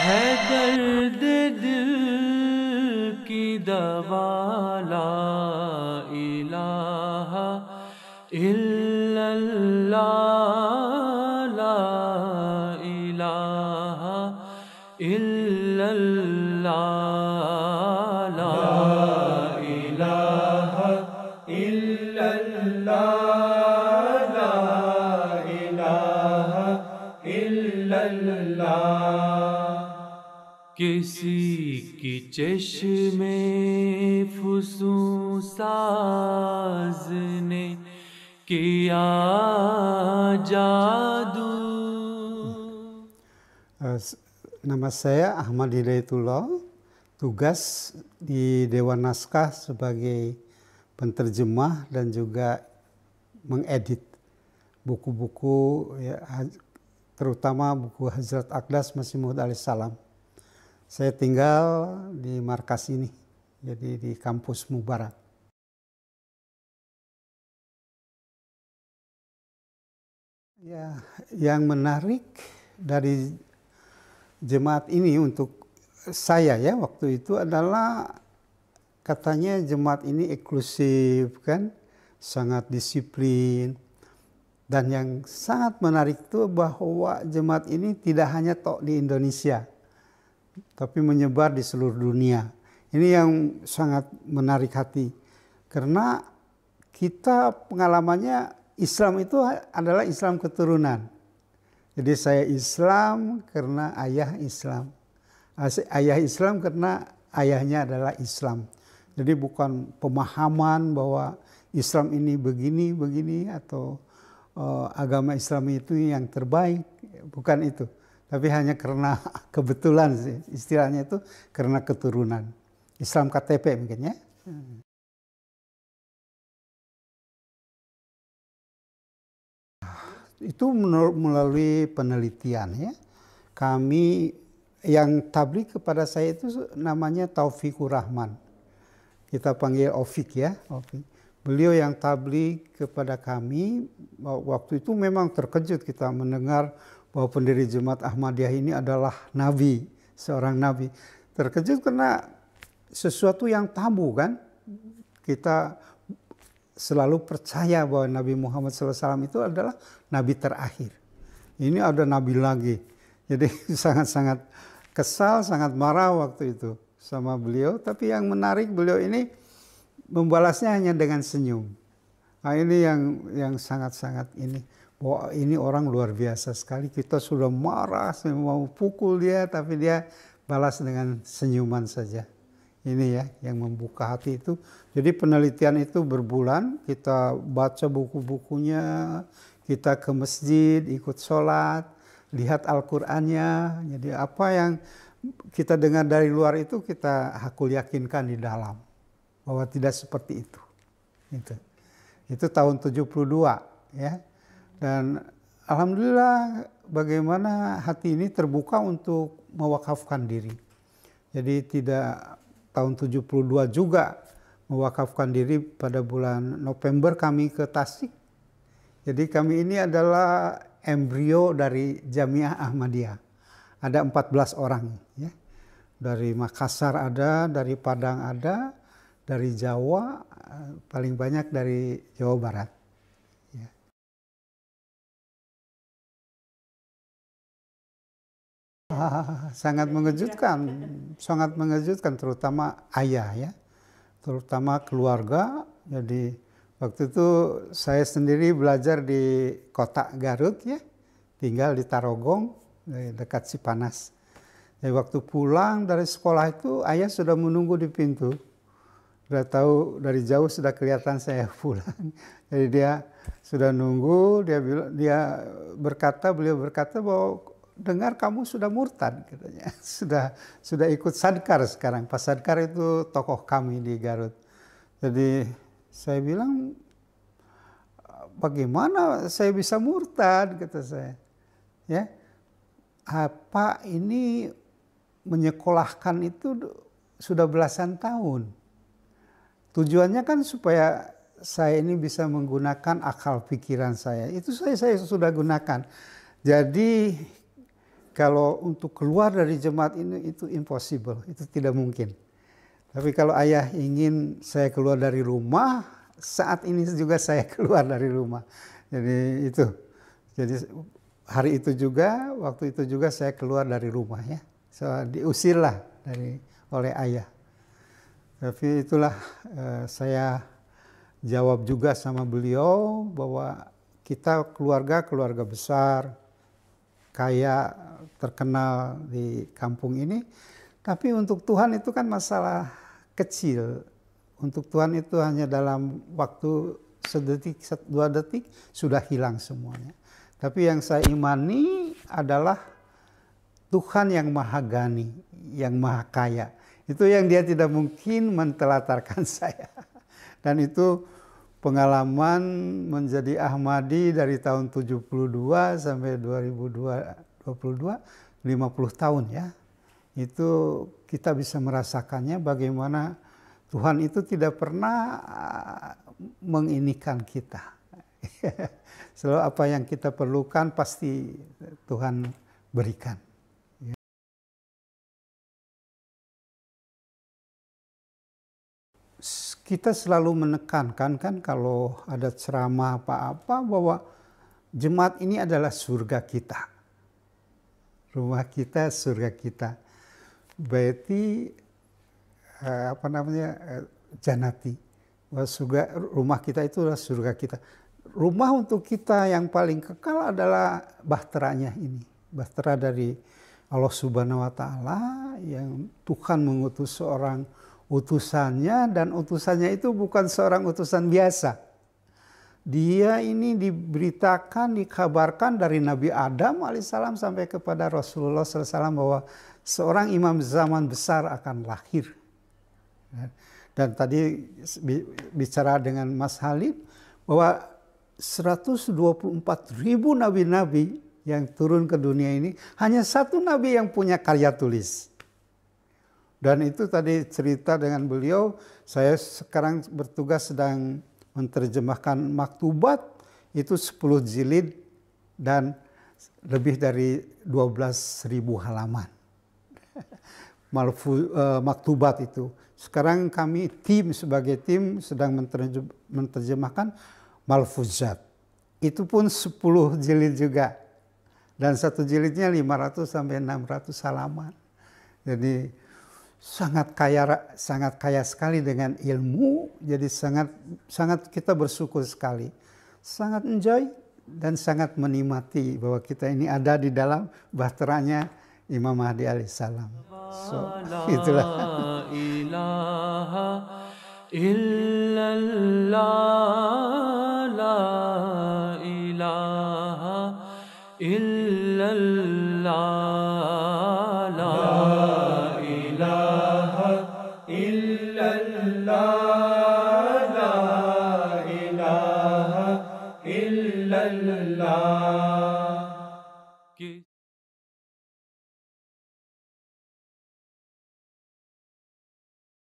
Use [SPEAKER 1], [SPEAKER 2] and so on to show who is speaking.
[SPEAKER 1] है दर्द दिल की दवा ला इलाहा इल्लल्लाह ला इलाहा इल्लल्लाह ला इलाहा इल्लल्लाह ला इलाहा इल्लल्लाह। किसी की चश्मे फुसूं साज ने किया जादू।
[SPEAKER 2] Nama saya Ahmad Hidayatullah, tugas di Dewan Naskah sebagai penterjemah dan juga mengedit buku-buku ya, terutama buku Hazrat Aqdas Masih Maud alaihissalam. Saya tinggal di markas ini, jadi di kampus Mubarak. Ya, yang menarik dari jemaat ini untuk saya ya waktu itu adalah katanya jemaat ini eksklusif kan, sangat disiplin. Dan yang sangat menarik itu bahwa jemaat ini tidak hanya tok di Indonesia, tapi menyebar di seluruh dunia. Ini yang sangat menarik hati. Karena kita pengalamannya Islam itu adalah Islam keturunan. Jadi saya Islam karena ayah Islam. Ayah Islam karena ayahnya adalah Islam. Jadi bukan pemahaman bahwa Islam ini begini atau agama Islam itu yang terbaik. Bukan itu. Tapi hanya karena kebetulan sih. Istilahnya itu karena keturunan. Islam KTP mungkin ya. Itu melalui penelitian ya. Kami yang tabligh kepada saya itu namanya Taufikur Rahman. Kita panggil Ofik ya. Ofik. Beliau yang tabligh kepada kami waktu itu memang terkejut kita mendengar bahwa pendiri Jemaat Ahmadiyah ini adalah nabi, seorang nabi. Terkejut karena sesuatu yang tabu kan. Kita selalu percaya bahwa Nabi Muhammad SAW itu adalah nabi terakhir. Ini ada nabi lagi. Jadi sangat-sangat kesal, sangat marah waktu itu sama beliau. Tapi yang menarik beliau ini membalasnya hanya dengan senyum. Nah ini yang sangat-sangat ini. Bahwa ini orang luar biasa sekali. Kita sudah marah, mau pukul dia, tapi dia balas dengan senyuman saja. Ini ya yang membuka hati itu. Jadi penelitian itu berbulan, kita baca buku-bukunya, kita ke masjid, ikut sholat, lihat Al-Qur'annya. Jadi apa yang kita dengar dari luar itu kita hakul yakinkan di dalam. Bahwa tidak seperti itu. Itu tahun 72 ya. Dan alhamdulillah bagaimana hati ini terbuka untuk mewakafkan diri. Jadi tidak tahun 72 juga mewakafkan diri pada bulan November kami ke Tasik. Jadi kami ini adalah embrio dari Jamiah Ahmadiyah. Ada 14 orang ya. Dari Makassar ada, dari Padang ada, dari Jawa, paling banyak dari Jawa Barat. Ya. Sangat mengejutkan terutama ayah ya, terutama keluarga. Jadi waktu itu saya sendiri belajar di kota Garut ya, tinggal di Tarogong dekat Cipanas. Jadi waktu pulang dari sekolah itu ayah sudah menunggu di pintu. Sudah tahu dari jauh sudah kelihatan saya pulang. Jadi dia sudah nunggu, beliau berkata bahwa dengar kamu sudah murtad katanya. Sudah ikut Sadkar sekarang. Pak Sadkar itu tokoh kami di Garut. Jadi saya bilang bagaimana saya bisa murtad kata saya. Ya. Apa ini menyekolahkan itu sudah belasan tahun. Tujuannya kan supaya saya ini bisa menggunakan akal pikiran saya. Itu saya sudah gunakan. Jadi kalau untuk keluar dari jemaat ini itu impossible, itu tidak mungkin. Tapi kalau ayah ingin saya keluar dari rumah, saat ini juga saya keluar dari rumah. Jadi itu. Jadi hari itu juga, waktu itu juga saya keluar dari rumah ya. So, diusirlah oleh ayah. Tapi itulah saya jawab juga sama beliau bahwa kita keluarga besar, kaya, terkenal di kampung ini. Tapi untuk Tuhan itu kan masalah kecil. Untuk Tuhan itu hanya dalam waktu sedetik, 2 detik sudah hilang semuanya. Tapi yang saya imani adalah Tuhan yang maha gani, yang maha kaya. Itu yang dia tidak mungkin mentelatarkan saya. Dan itu pengalaman menjadi Ahmadi dari tahun 72 sampai 2022, 50 tahun ya. Itu kita bisa merasakannya bagaimana Tuhan itu tidak pernah menginikan kita. Selalu apa yang kita perlukan pasti Tuhan berikan. Kita selalu menekankan kan kalau ada ceramah apa-apa bahwa jemaat ini adalah surga kita. Rumah kita, surga kita. Berarti janati. Surga, rumah kita itu adalah surga kita. Rumah untuk kita yang paling kekal adalah bahteranya ini. Bahtera dari Allah Subhanahu wa Ta'ala yang Tuhan mengutus seorang utusannya, dan utusannya itu bukan seorang utusan biasa. Dia ini diberitakan, dikabarkan dari Nabi Adam alaihissalam sampai kepada Rasulullah SAW bahwa seorang imam zaman besar akan lahir. Dan tadi bicara dengan Mas Halid bahwa 124.000 nabi-nabi yang turun ke dunia ini, hanya satu nabi yang punya karya tulis. Dan itu tadi cerita dengan beliau, saya sekarang bertugas sedang menerjemahkan maktubat, itu 10 jilid dan lebih dari 12.000 halaman. Maktubat itu. Sekarang kami sebagai tim sedang menerjemahkan Malfuzat. Itu pun 10 jilid juga. Dan satu jilidnya 500 sampai 600 halaman. Jadi sangat kaya sekali dengan ilmu. Jadi sangat kita bersyukur sekali. Sangat enjoy dan sangat menikmati bahwa kita ini ada di dalam bahteranya Imam Mahdi alaihissalam. So, itulah.
[SPEAKER 1] La ilaha illallah, la ilaha illallah, la ilaha illallah, la ilaha illallah.